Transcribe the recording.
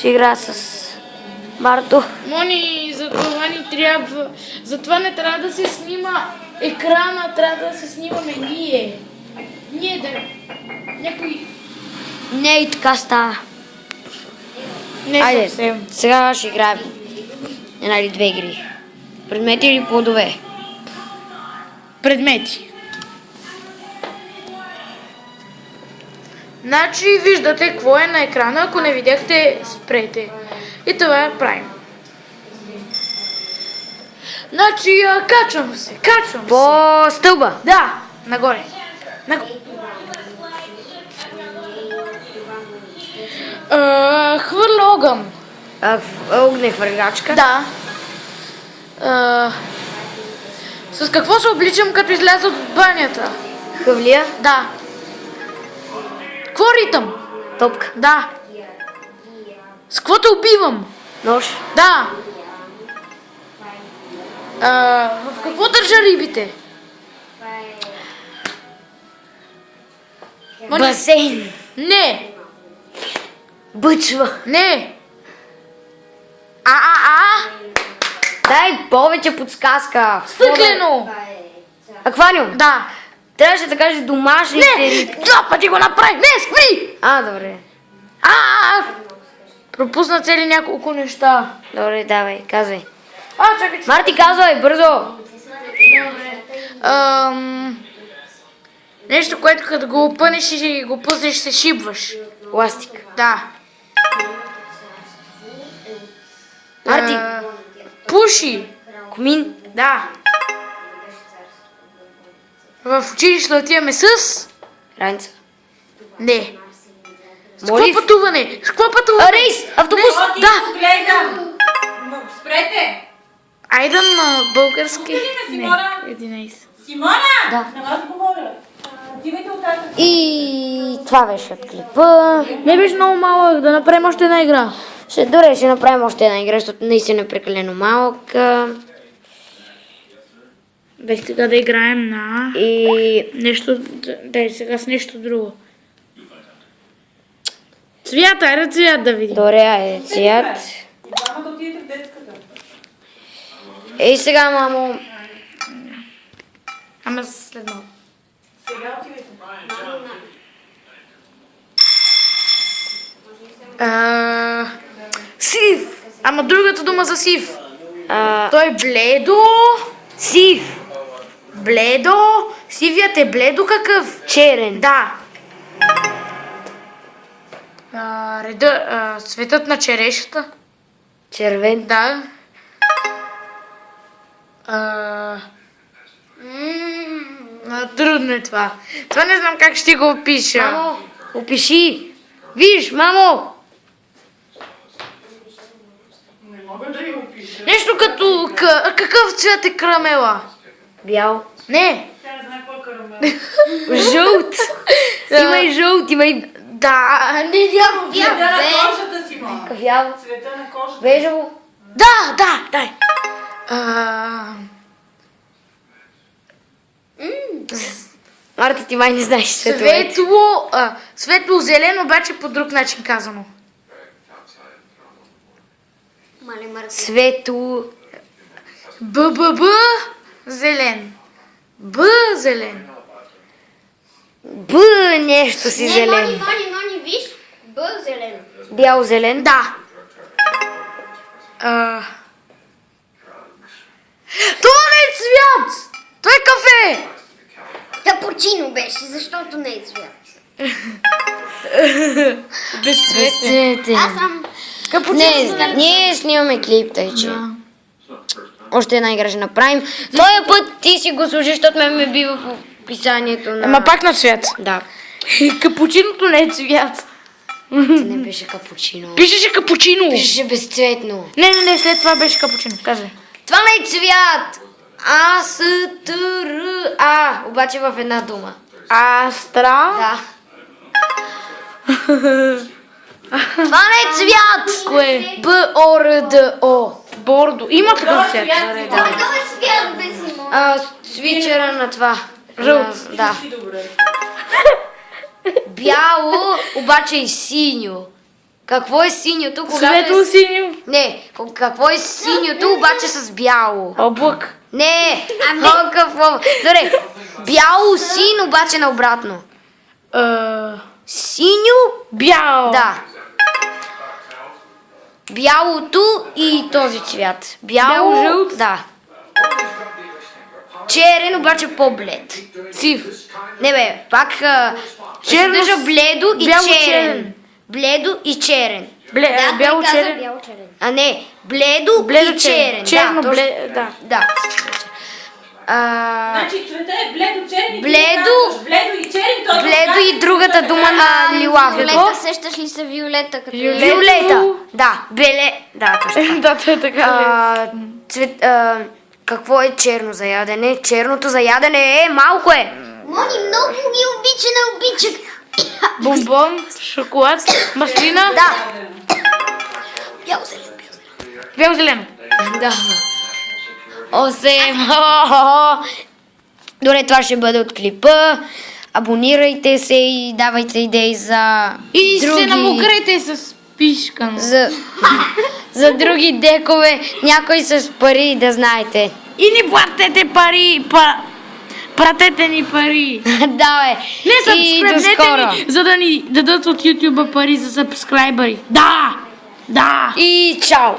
Ще игра с Марто. Мони, за това ни трябва. Затова не трябва да се снима екрана, трябва да се снимаме ние. Ние да... Някой... Не и така става. Не Айде, съвсем. сега ще играем една или две игри. Предмети или плодове? Предмети. Значи виждате какво е на екрана, ако не видяхте, спрете. И това правим. Значи качвам се. По стълба. Да, нагоре. Хвърля огън. Огне хвърлячка. Да. С какво се обличам, като изляза от банята? Хавлия. Да. Какво ритам? Топка. Да. С какво те убивам? Нож. Да. В какво държа рибите? Басейн. Не. Бъчва. Не. Дай повече подсказка. Стъклено. Аквариум. Да. Трябваше да кажеш домашните риби. Два пъти го направи. Не, спри. Добре. Пропусна цели няколко неща. Добре, давай, казвай. Чакай. Марти, казвай, бързо. Нещо, което като го опънеш и го пуснеш, се шибваш. Ластик. Да. Марти. Пуши. Комин. Да. В училище отиваме с... Раница. Не. С какво Молив. пътуване? С какво пътуване? Рейс, автобус. Не, да. Гледам! Спрете! Айде на български. Тук ли на Симона? Не, 11. Симона! Да. На вас говоря. Отивайте от тази. И това беше от клипа. Не беше много малък, да направим още една игра. Ще направим още една игра, защото наистина е прекалено малка. Бех сега да играем на... И Нещо... Дай сега с нещо друго. Цвят, айде цвят да видим. добре, айде, цвят. Двамата отидете в детската. И сега, мамо, Ама след малко. Сега отивайте. Сив. Ама другата дума за сив. Той е бледо. сив, Бледо. Сивият е бледо какъв? черен, Да. Цветът на черешата. червен, Да. Трудно е това. Това не знам как ще го опиша. Мамо, опиши. Виж, мамо. Не мога да я опиша. Нещо като... Какъв цвят е карамела? Бял. Не. Тя не знае кой е карамел. Жълт. Има и жълт, има и Да, не вярвам. Цвета на кожата, Симона. кафяво. Цвета на кожата. Бежево. Да, дай. Марти, ти май не знаеш световете. Светло-зелено, обаче по друг начин казано. Светло. БББ зелен. Б зелен. Б нещо си зелен. Мони, виж. Б зелено. Бял зелен. Да. Това не е цвят! Това е кафе! Капучино беше, защото не е цвят. Безцветен. Аз съм... Не, ние снимаме клип, тъй че. Още една игра ще направим. Този път ти си го служиш, защото ме бива в описанието на... Ама пак на цвят. Да. Капучиното не е цвят. Не беше капучино. Пишеше капучино. Пишеше безцветно. Не, след това беше капучино. Кажи. Това не е цвят. А, С, Т, Р, А. Обаче в една дума. Астра. Да. Това не е цвят. Кое? Б, О, Р, Д, О. Бордо. Има такъв цвят. Добре, да. Какъв е цвят, бе, Симон? Свичера на това. Жълт. Да. Си добре. Бяло, обаче и синьо. Какво е синьото, когато Светло синьо. Не, какво е синьото, обаче с бяло? Облак. Не, какво? Добре, бяло, син, обаче наобратно. Синьо, Бял. да. Бялото и този цвят. Бяло, Бяло-жълт? да. Черен, обаче по-блед. Сив. Не бе, пак Черно черно, с- бледо и бяло-черен. черен. Бледо и черен. Бяло черен. Бяло-черен. А не, бледо, Бледо и черен. Черно, да, точно- да. Да. Значи цвета е бледо черен и ти Бледо- казваш бледо и черен, той Бледо и другата дума на лилаво. Виолета, сещаш ли се Виолета като Виолета. Виолета. Да, беле. Да, точно. Да, той е така. Какво е черно за ядене? Черното за ядене е малко е. Мони много ги обича, не обича. Бомбон, шоколад, маслина. Да. Бяло-зелен. Бяло-зелено. Да. 8. Добре, това ще бъде от клипа. Абонирайте се и давайте идеи за И други... се намокрете с пишка. за други декове. Някой с пари, да знаете. И ни платете пари. Пратете ни пари. Да, бе. Не И до събскребнете скоро. ни, за да ни дадат от YouTube пари за сабскрайбъри. Да! Да! И чао.